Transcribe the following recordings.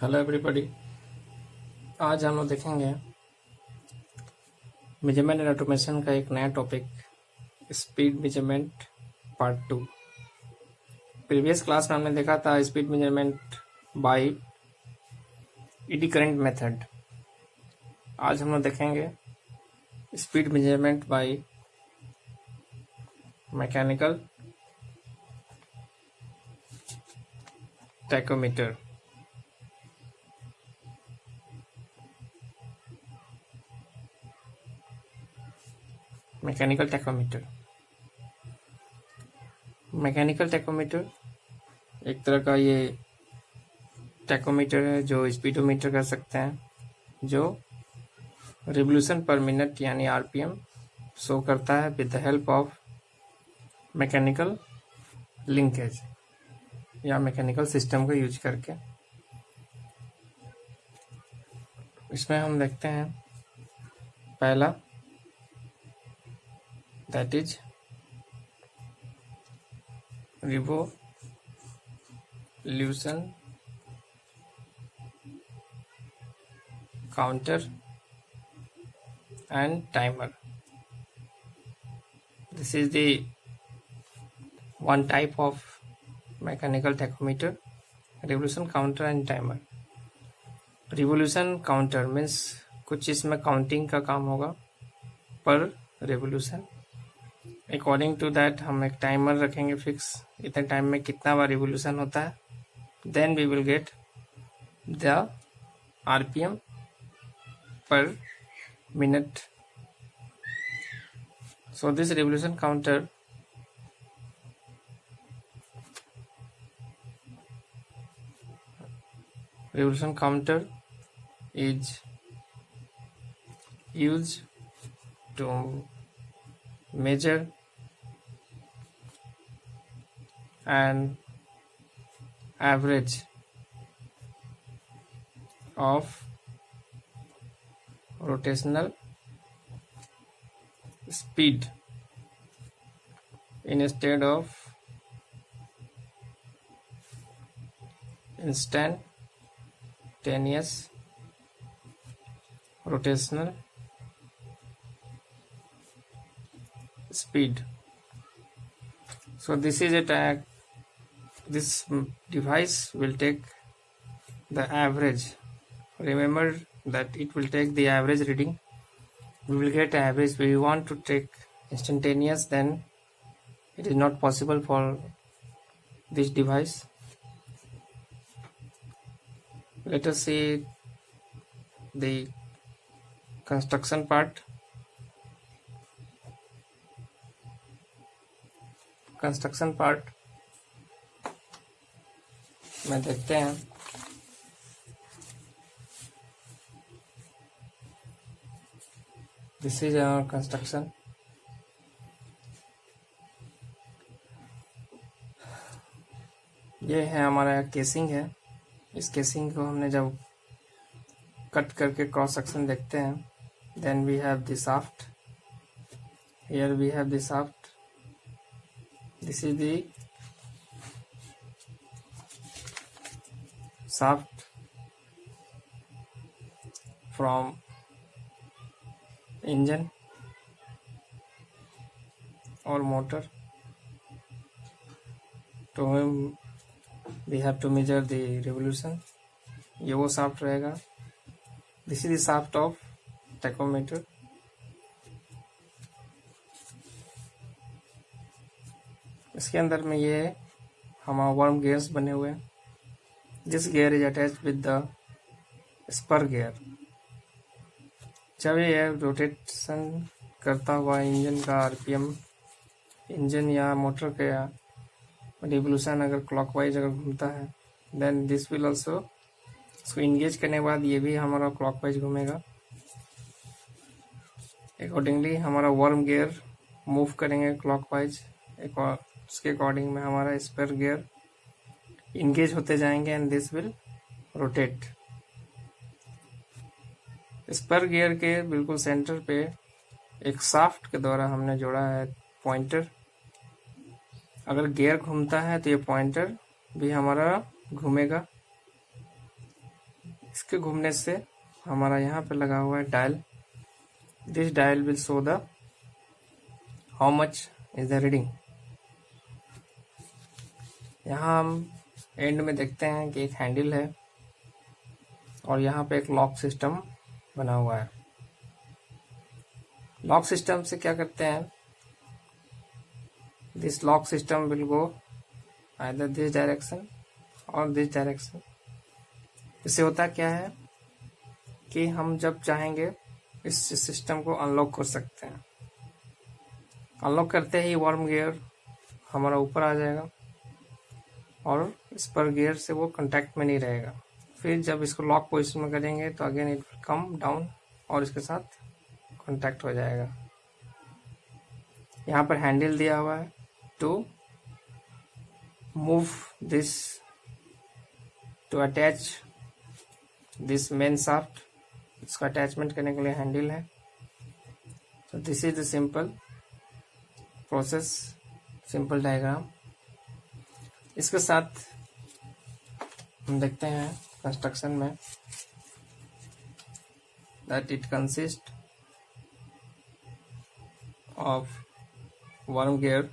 Hello everybody. आज हम लोग देखेंगे मेजरमेंट एंड ऑटोमेशन का एक नया topic, speed measurement part 2। Previous class में हमने देखा था speed measurement by eddy current method. आज हम लोग देखेंगे speed measurement by mechanical tachometer. Mechanical tachometer एक तरह का ये टैकोमीटर है जो स्पीडोमीटर कर सकते हैं, जो रिवोल्यूशन पर मिनट यानी आरपीएम शो करता है with the help of mechanical linkage या मैकेनिकल सिस्टम को यूज करके। इसमें हम देखते हैं पहला, that is revolution counter and timer. This is the one type of mechanical tachometer, revolution counter and timer. Revolution counter means कुछ इसमें काउंटिंग का काम होगा पर रेवोल्यूशन। अकॉर्डिंग टू दैट हम एक टाइमर रखेंगे फिक्स, इतने टाइम में कितना बार रिवोल्यूशन होता है, then we will get the RPM per minute. So this revolution counter is used to measure an average of rotational speed instead of instantaneous rotational speed. So this is a tag. This device will take the average. Remember that it will take the average reading. We will get average. We want to take instantaneous, then it is not possible for this device. Let us see the construction part. Construction part में देखते हैं this is our construction. ये है हमारा casing है। इस casing को हमने जब कट करके क्रॉस सेक्शन देखते हैं, then we have the shaft, here we have the shaft, this is the shaft from engine or motor to whom we have to measure the revolution. ये वो shaft रहेगा। this is the shaft of tachometer. इसके अंदर में ये हमारा worm gears बने हुए हैं। This gear is attach with the spur gear. जब ये रोटेशन करता हुआ इंजन का आरपीएम, इंजन या मोटर का रिवोल्यूशन अगर क्लॉकवाइज अगर घूमता है, देन दिस विल ऑल्सो, इसको इंगेज करने के बाद ये भी हमारा क्लॉकवाइज घूमेगा। अकॉर्डिंगली हमारा वर्म गियर मूव करेंगे क्लॉकवाइज, उसके अकॉर्डिंग में हमारा स्पर गियर इंगेज होते जाएंगे and this will rotate. Spur gear के बिल्कुल सेंटर पे एक शाफ्ट के द्वारा हमने जोड़ा है पॉइंटर। अगर गियर घूमता है तो ये पॉइंटर भी हमारा घूमेगा इसके घूमने से हमारा यहाँ पे लगा हुआ है dial. This dial will show the how much is the reading. यहाँ हम एंड में देखते हैं कि एक हैंडल है और यहाँ पे एक लॉक सिस्टम बना हुआ है. लॉक सिस्टम से क्या करते हैं, this lock system will go either this direction और दिस डायरेक्शन. इससे होता क्या है कि हम जब चाहेंगे इस सिस्टम को अनलॉक कर सकते हैं. अनलॉक करते ही वर्म गियर हमारा ऊपर आ जाएगा और इस पर गियर से वो कांटेक्ट में नहीं रहेगा. फिर जब इसको लॉक पोजीशन में करेंगे तो again it will come down और इसके साथ कांटेक्ट हो जाएगा. यहाँ पर हैंडल दिया हुआ है to move this, to attach this main shaft. इसका अटैचमेंट करने के लिए हैंडल है. तो this is the simple process, simple diagram. इसके साथ हम देखते हैं कंस्ट्रक्शन में that it consists of worm gear,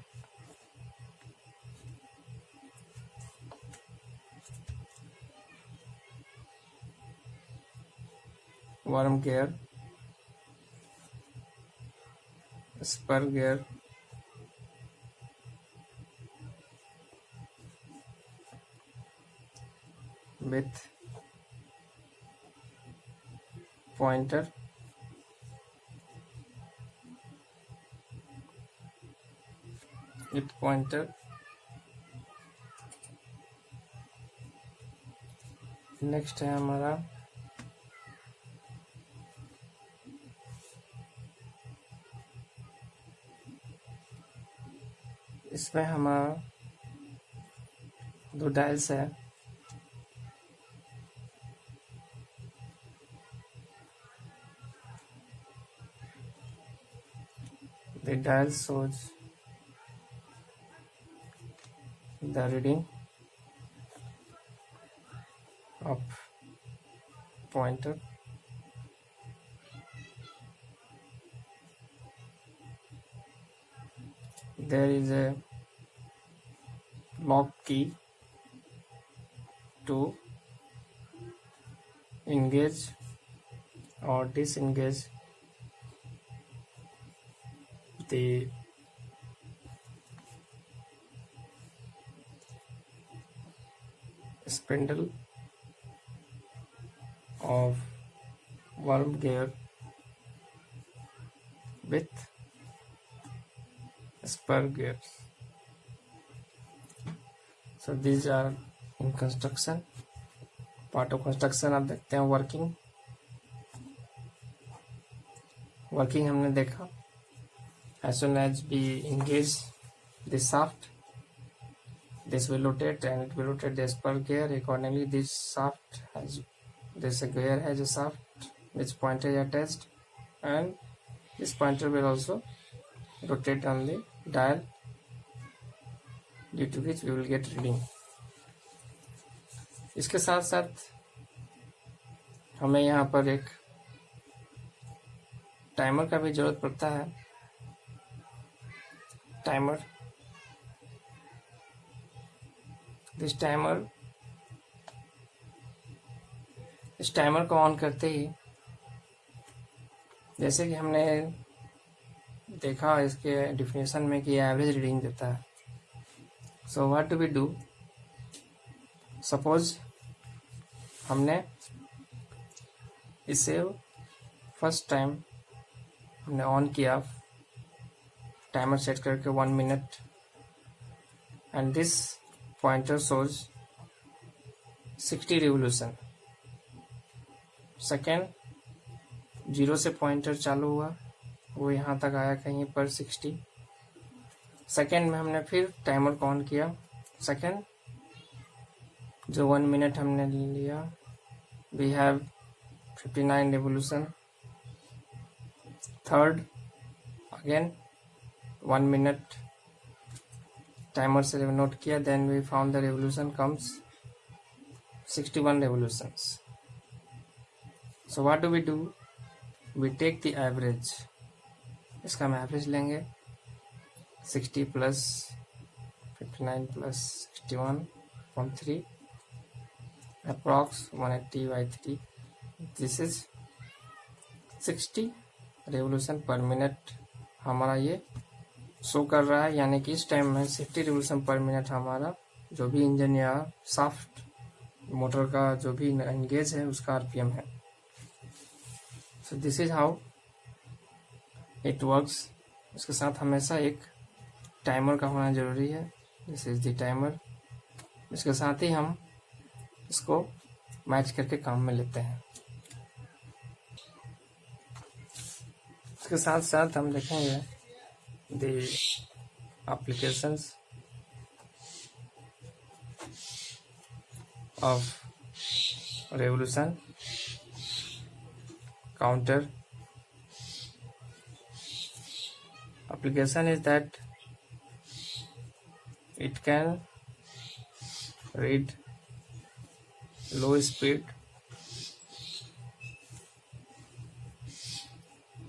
spur gear, with pointer, next है हमारा इसमें हमारा 2 डायल्स है. The dial shows the reading of pointer, there is a lock key to engage or disengage the spindle of worm gear with spur gears. So these are in construction, part of construction. आप देखते हैं working हमने देखा. As soon as we engage the shaft, this will rotate and it will rotate the spur gear. Accordingly, this shaft has, this gear has a shaft which pointer is attached, and this pointer will also rotate on the dial, due to which we will get reading. इसके साथ साथ हमें यहाँ पर एक timer का भी जरूरत पड़ता है. टाइमर, इस टाइमर को ऑन करते ही, जैसे कि हमने देखा इसके डिफिनेशन में कि एवरेज रीडिंग देता है. So what do we do, suppose हमने इसे फर्स्ट टाइम हमने ऑन किया, टाइमर सेट करके 1 minute, and this pointer shows 60 revolution. Second, 0 से पॉइंटर चालू हुआ, वो यहाँ तक आया कहीं पर 60. सेकेंड में हमने फिर टाइमर को ऑन किया. सेकेंड जो 1 मिनट हमने लिया, we have 59 revolution. Third again 1 minute timer से नोट किया, then we found the revolution comes 61 revolutions. So what do? We take the average. इसका हम एवरेज लेंगे 60 plus 59 plus 61.3 approx 180 by 3. This is 60 revolution per minute हमारा ये show कर रहा है, यानी कि इस टाइम में 60 रिवोल्यूशन पर मिनट हमारा जो भी इंजन या शाफ्ट मोटर का जो भी एंगेज है उसका आरपीएम है. So this is how it works. इसके साथ हमेशा एक टाइमर का होना जरूरी है. This is the timer. इसके साथ ही हम इसको मैच करके काम में लेते हैं. इसके साथ साथ हम देखेंगे the applications of revolution counter. Application is that it can read low speed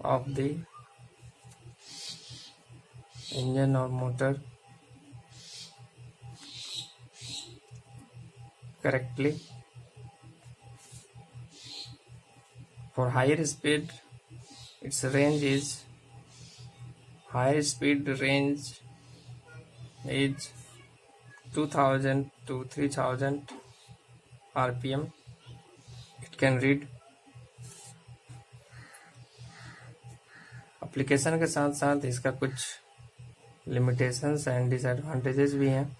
of the engine or motor correctly. For higher speed, its range is higher speed range is 2000 to 3000 rpm. It can read. Application के साथ साथ इसका कुछ limitations and disadvantages भी हैं.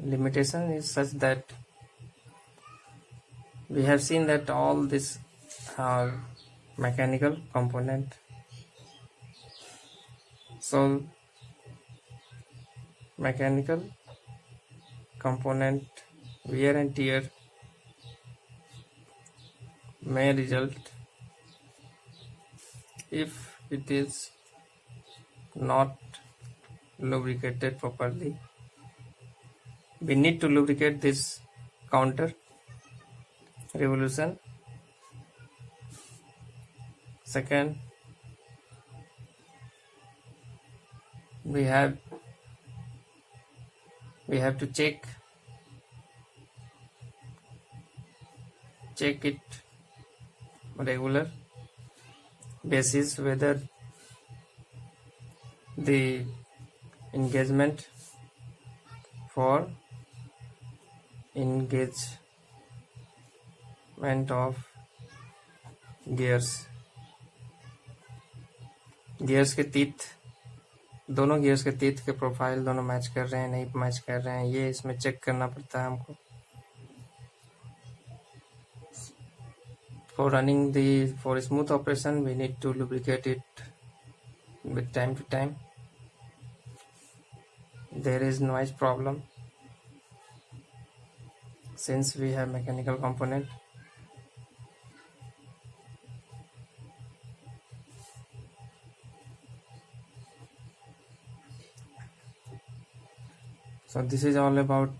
Limitation is such that we have seen that all this are mechanical component. So mechanical component wear and tear may result if it is not lubricated properly. We need to lubricate this counter revolution. Second, we have to check it regular basis whether the engagement for engagement of gears के तीत, दोनों gears के तीत के profile दोनों match कर रहे हैं नहीं मैच कर रहे हैं, ये इसमें चेक करना पड़ता है हमको. For smooth operation, we need to lubricate it with time to time. There is noise problem since we have mechanical component. So this is all about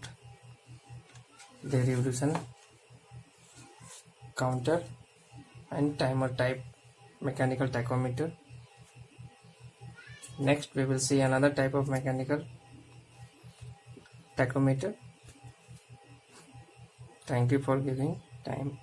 the revolution counter and timer type mechanical tachometer. Next we will see another type of mechanical tachometer. Thank you for giving time.